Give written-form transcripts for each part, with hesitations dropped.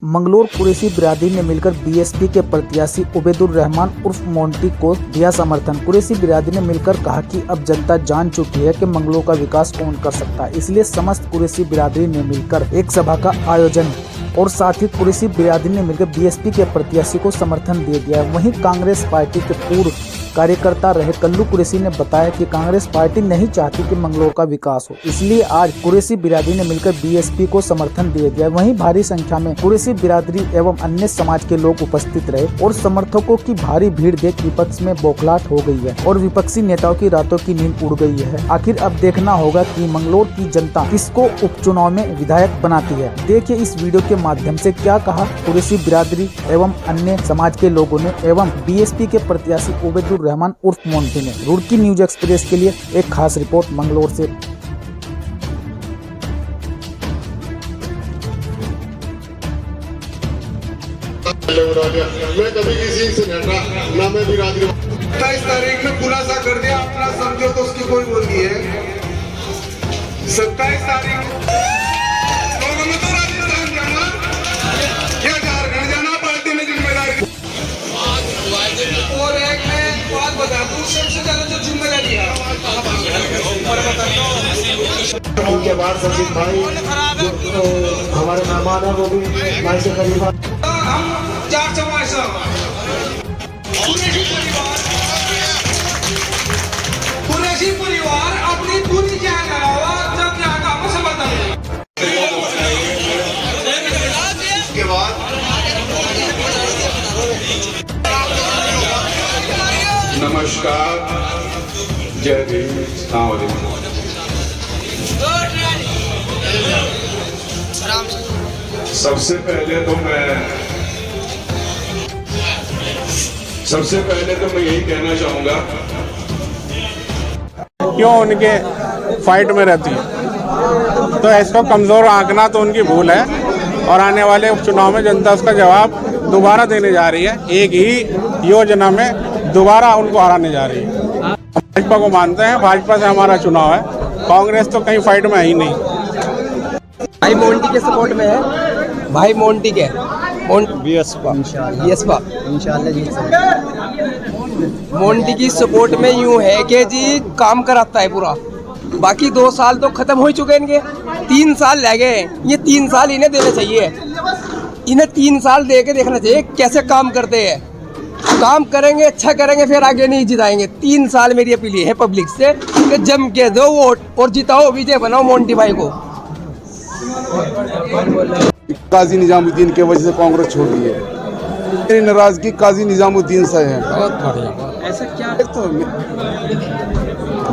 मंगलोर कुरैशी बिरादरी ने मिलकर बीएसपी के प्रत्याशी उबैदुर रहमान उर्फ मोंटी को दिया समर्थन। कुरैशी बिरादरी ने मिलकर कहा कि अब जनता जान चुकी है कि मंगलोर का विकास कौन कर सकता है, इसलिए समस्त कुरैशी बिरादरी ने मिलकर एक सभा का आयोजन और साथ ही कुरैशी बिरादरी ने मिलकर बीएसपी के प्रत्याशी को समर्थन दे दिया। वहीं कांग्रेस पार्टी के पूर्व कार्यकर्ता रहे कल्लू कुरैशी ने बताया कि कांग्रेस पार्टी नहीं चाहती कि मंगलोर का विकास हो, इसलिए आज कुरैशी बिरादरी ने मिलकर बीएसपी को समर्थन दे दिया। वहीं भारी संख्या में कुरैशी बिरादरी एवं अन्य समाज के लोग उपस्थित रहे और समर्थकों की भारी भीड़ देख विपक्ष में बौखलाहट हो गई है और विपक्षी नेताओं की रातों की नींद उड़ गई है। आखिर अब देखना होगा कि मंगलोर की जनता किसको उपचुनाव में विधायक बनाती है। देखिए इस वीडियो के माध्यम से क्या कहा कुरैशी बिरादरी एवं अन्य समाज के लोगों ने एवं बीएसपी के प्रत्याशी उबैदुर रहमान उर्फ मोंटी ने। रुड़की न्यूज एक्सप्रेस के लिए एक खास रिपोर्ट मंगलोर से। मैं कभी किसी से ना मैं बिरादरी 27 तारीख में खुलासा कर दिया, अपना समझो तो उसकी कोई बोल नहीं है। 27 तारीख लोगों में तो राजस्थान जाना या झारखंड जाना, पार्टी में जिम्मेदारी। और एक मैं बात बता दूं, सबसे ज्यादा जो जिम्मेदारी है उनके बाद संजीत भाई जो हमारे मेहमान है वो भी भाई से करीब हम 4 चौमासा कुरैशी परिवार अपनी पूरी जान लगावा जब यहाँ का आपको समझता है। उसके बाद नमस्कार, जय भीम, सलाम अलैकुम। सबसे पहले तो मैं यही कहना चाहूँगा क्यों उनके फाइट में रहती है, तो इसको कमज़ोर आंकना तो उनकी भूल है और आने वाले उपचुनाव में जनता उसका जवाब दोबारा देने जा रही है। एक ही योजना में दोबारा उनको हराने जा रही है। भाजपा को मानते हैं, भाजपा से हमारा चुनाव है, कांग्रेस तो कहीं फाइट में है ही नहीं। भाई मोंटी के सपोर्ट में है, भाई मोंटी के बीएसपा इंशाल्लाह जी। मोंटी की सपोर्ट में यूं है कि जी काम कराता है पूरा। बाकी 2 साल तो खत्म हो चुके हैं इनके, 3 साल रह गए। ये 3 साल इन्हें देने चाहिए, इन्हें 3 साल दे के देखना चाहिए कैसे काम करते हैं। काम करेंगे, अच्छा करेंगे, फिर आगे नहीं जिताएंगे। 3 साल मेरी अपील है पब्लिक से कि जम के दो वोट और जिताओ, विजय बनाओ मोंटी भाई को। काजी निजामुद्दीन के वजह से कांग्रेस छोड़ दी है। मेरी नाराजगी काजी निजामुद्दीन से है। ऐसा क्या? तो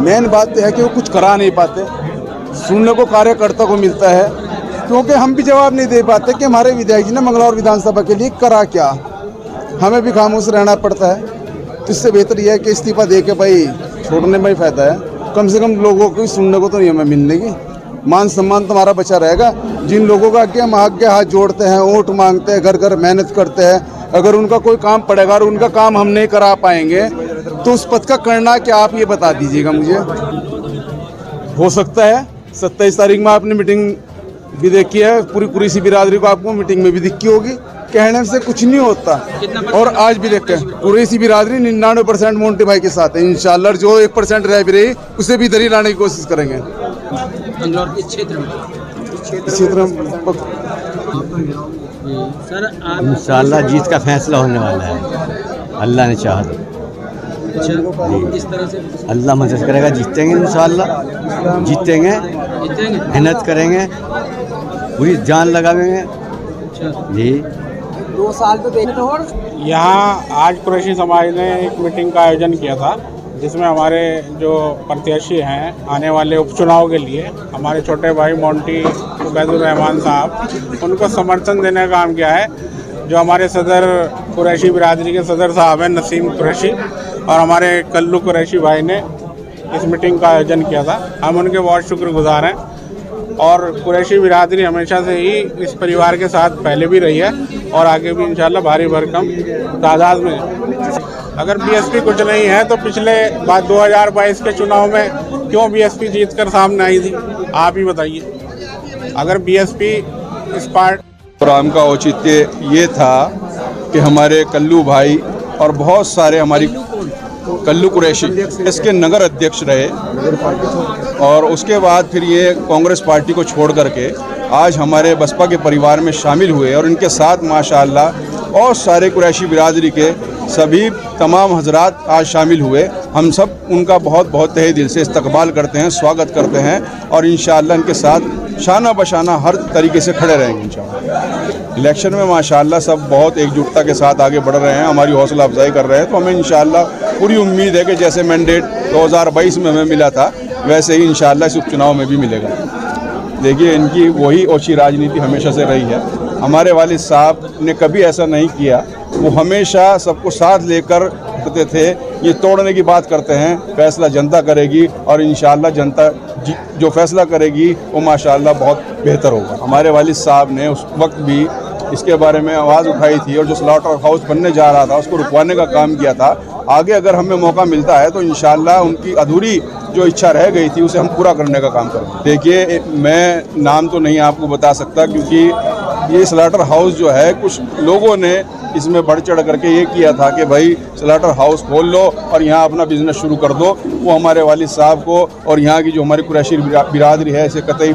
मेन बात है कि वो कुछ करा नहीं पाते, सुनने को कार्यकर्ता को मिलता है, क्योंकि हम भी जवाब नहीं दे पाते कि हमारे विधायक जी ने मंगलौर विधानसभा के लिए करा क्या। हमें भी खामोश रहना पड़ता है। तो इससे बेहतर यह है कि इस्तीफा दे के भाई छोड़ने में ही फायदा है। कम से कम लोगों को सुनने को तो नहीं हमें मिलने की, मान सम्मान तुम्हारा बचा रहेगा। जिन लोगों का आगे हम आगे हाथ जोड़ते हैं, वोट मांगते हैं, घर घर मेहनत करते हैं, अगर उनका कोई काम पड़ेगा और उनका काम हम नहीं करा पाएंगे तो उस पद का करना क्या, आप ये बता दीजिएगा मुझे। हो सकता है 27 तारीख में आपने मीटिंग भी देखी है, पूरी कुरैशी बिरादरी को आपको मीटिंग में भी दिखी होगी। कहने से कुछ नहीं होता और आज भी देखते हैं कुरैशी बिरादरी 99% मोंटी भाई के साथ है। इंशाल्लाह जो 1% रह भी रही उसे भी दरी लाने की कोशिश करेंगे। इंशाल्लाह जीत का फैसला होने वाला है, अल्लाह ने चाहा तो। अल्लाह मदद करेगा, जीतेंगे इंशाल्लाह, जीतेंगे, मेहनत करेंगे, पूरी जान लगाएंगे जी। 2 साल तो देखते हो। यहाँ आज कुरैशी समाज ने एक मीटिंग का आयोजन किया था जिसमें हमारे जो प्रत्याशी हैं आने वाले उपचुनाव के लिए, हमारे छोटे भाई मोंटी उबैदुर रहमान साहब, उनको समर्थन देने का काम किया है। जो हमारे सदर कुरैशी बिरादरी के सदर साहब हैं नसीम कुरैशी और हमारे कल्लू कुरैशी भाई ने इस मीटिंग का आयोजन किया था। हम उनके बहुत शुक्रगुजार हैं और कुरैशी बिरादरी हमेशा से ही इस परिवार के साथ पहले भी रही है और आगे भी इंशाल्लाह भारी भरकम तादाद में। अगर बीएसपी कुछ नहीं है तो पिछले बार 2022 के चुनाव में क्यों बीएसपी जीतकर सामने आई थी, आप ही बताइए। अगर बीएसपी इस पार्ट प्रोग्राम का औचित्य ये था कि हमारे कल्लू भाई और बहुत सारे हमारी कल्लू कुरैशी इसके नगर अध्यक्ष रहे और उसके बाद फिर ये कांग्रेस पार्टी को छोड़ करके आज हमारे बसपा के परिवार में शामिल हुए और इनके साथ माशाअल्लाह और सारे कुरैशी बिरादरी के सभी तमाम हजरात आज शामिल हुए। हम सब उनका बहुत बहुत तहे दिल से इस्तकबाल करते हैं, स्वागत करते हैं और इंशाअल्लाह इनके साथ शाना बशाना हर तरीके से खड़े रहेंगे इंशाअल्लाह। इलेक्शन में माशाअल्लाह सब बहुत एकजुटता के साथ आगे बढ़ रहे हैं, हमारी हौसला अफजाई कर रहे हैं। तो हमें इंशाअल्लाह पूरी उम्मीद है कि जैसे मैंडेट 2022 में हमें मिला था वैसे ही इंशाअल्लाह इस उपचुनाव में भी मिलेगा। देखिए, इनकी वही ओछी राजनीति हमेशा से रही है। हमारे वालिद साहब ने कभी ऐसा नहीं किया, वो हमेशा सबको साथ लेकर करते थे। ये तोड़ने की बात करते हैं, फैसला जनता करेगी और इंशाअल्लाह जनता जो फैसला करेगी वो माशाअल्लाह बहुत बेहतर होगा। हमारे वालिद साहब ने उस वक्त भी इसके बारे में आवाज़ उठाई थी और जो स्लॉटर हाउस बनने जा रहा था उसको रुकवाने का काम किया था। आगे अगर हमें मौका मिलता है तो इंशाअल्लाह उनकी अधूरी जो इच्छा रह गई थी उसे हम पूरा करने का काम करेंगे। देखिए, मैं नाम तो नहीं आपको बता सकता क्योंकि ये स्लॉटर हाउस जो है कुछ लोगों ने इसमें बढ़ चढ़ करके ये किया था कि भाई स्लॉटर हाउस खोल लो और यहाँ अपना बिजनेस शुरू कर दो। वो हमारे वालिद साहब को और यहाँ की जो हमारी कुरैशी बिरादरी है इसे कतई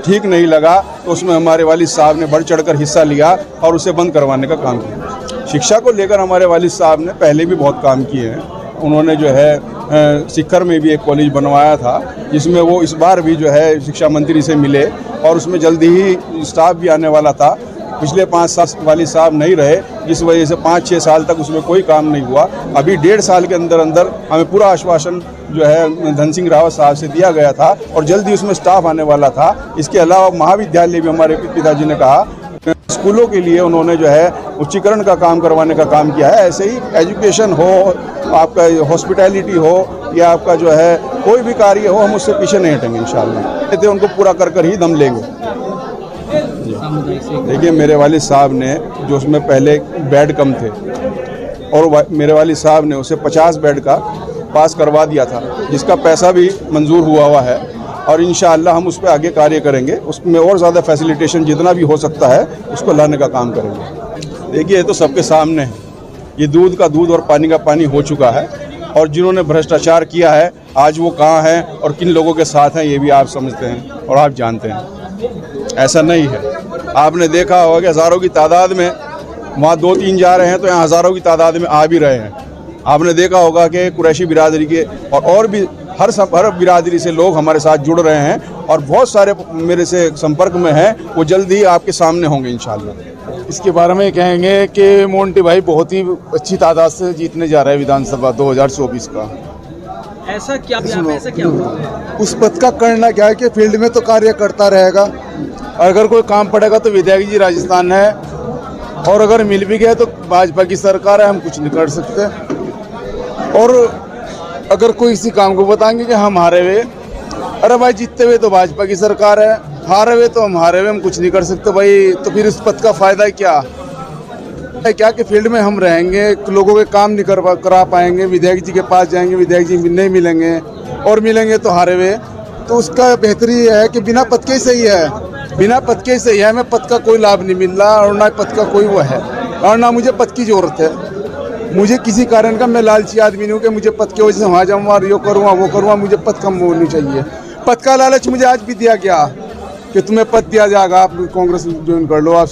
ठीक नहीं लगा, तो उसमें हमारे वालिद साहब ने बढ़ चढ़कर हिस्सा लिया और उसे बंद करवाने का काम किया। शिक्षा को लेकर हमारे वालिद साहब ने पहले भी बहुत काम किए हैं। उन्होंने जो है सिक्कर में भी एक कॉलेज बनवाया था जिसमें वो इस बार भी जो है शिक्षा मंत्री से मिले और उसमें जल्दी ही स्टाफ भी आने वाला था। पिछले 5 साल वालिद साहब नहीं रहे जिस वजह से 5-6 साल तक उसमें कोई काम नहीं हुआ। अभी 1.5 साल के अंदर अंदर हमें पूरा आश्वासन जो है धन सिंह रावत साहब से दिया गया था और जल्दी उसमें स्टाफ आने वाला था। इसके अलावा महाविद्यालय भी हमारे पिताजी ने कहा, स्कूलों के लिए उन्होंने जो है उच्चीकरण का काम करवाने का काम किया है। ऐसे ही एजुकेशन हो, आपका हॉस्पिटैलिटी हो या आपका जो है कोई भी कार्य हो, हम उससे पीछे नहीं हटेंगे इंशाअल्लाह। तो उनको पूरा कर ही दम लेंगे। देखिए, मेरे वालिद साहब ने जो उसमें पहले बेड कम थे और मेरे वालिद साहब ने उसे 50 बेड का पास करवा दिया था जिसका पैसा भी मंजूर हुआ है और इंशाअल्लाह हम उस पर आगे कार्य करेंगे। उसमें और ज़्यादा फैसिलिटेशन जितना भी हो सकता है उसको लाने का काम करेंगे। देखिए, ये तो सबके सामने है, ये दूध का दूध और पानी का पानी हो चुका है और जिन्होंने भ्रष्टाचार किया है आज वो कहाँ हैं और किन लोगों के साथ हैं ये भी आप समझते हैं और आप जानते हैं। ऐसा नहीं है, आपने देखा होगा कि हज़ारों की तादाद में वहाँ 2-3 जा रहे हैं तो यहाँ हज़ारों की तादाद में आ भी रहे हैं। आपने देखा होगा कि कुरैशी बिरादरी के और भी हर बिरादरी से लोग हमारे साथ जुड़ रहे हैं और बहुत सारे मेरे से संपर्क में हैं, वो जल्दी ही आपके सामने होंगे इंशाअल्लाह। इसके बारे में कहेंगे कि मोंटी भाई बहुत ही अच्छी तादाद से जीतने जा रहे हैं विधानसभा 2024 का। ऐसा क्या हुआ? उस पद का करना क्या है कि फील्ड में तो कार्य करता रहेगा, अगर कोई काम पड़ेगा तो विधायक जी राजस्थान है और अगर मिल भी गया तो भाजपा की सरकार है, हम कुछ नहीं कर सकते। और अगर कोई इसी काम को बताएंगे कि हम हारे हुए, अरे भाई जीतते हुए तो भाजपा की सरकार है, हारे हुए तो हम हारे हुए, हम कुछ नहीं कर सकते भाई। तो फिर इस पद का फायदा क्या कि फील्ड में हम रहेंगे, लोगों के काम नहीं करा पाएंगे, विधायक जी के पास जाएंगे, विधायक जी नहीं मिलेंगे और मिलेंगे तो हारे हुए। तो उसका बेहतरी ये है कि बिना पद के ही सही है, बिना पद के ही सही है। हमें पद का कोई लाभ नहीं मिल रहा और ना पद का कोई वो है और ना मुझे पद की ज़रूरत है। मुझे किसी कारण का, मैं लालची आदमी नहीं हूँ कि मुझे पद की वजह से वहाँ जाऊँगा और ये करूँगा वो करूँगा। मुझे पद कम होनी चाहिए। पद का लालच मुझे आज भी दिया गया कि तुम्हें पद दिया जाएगा, आप कांग्रेस ज्वाइन कर लो, आप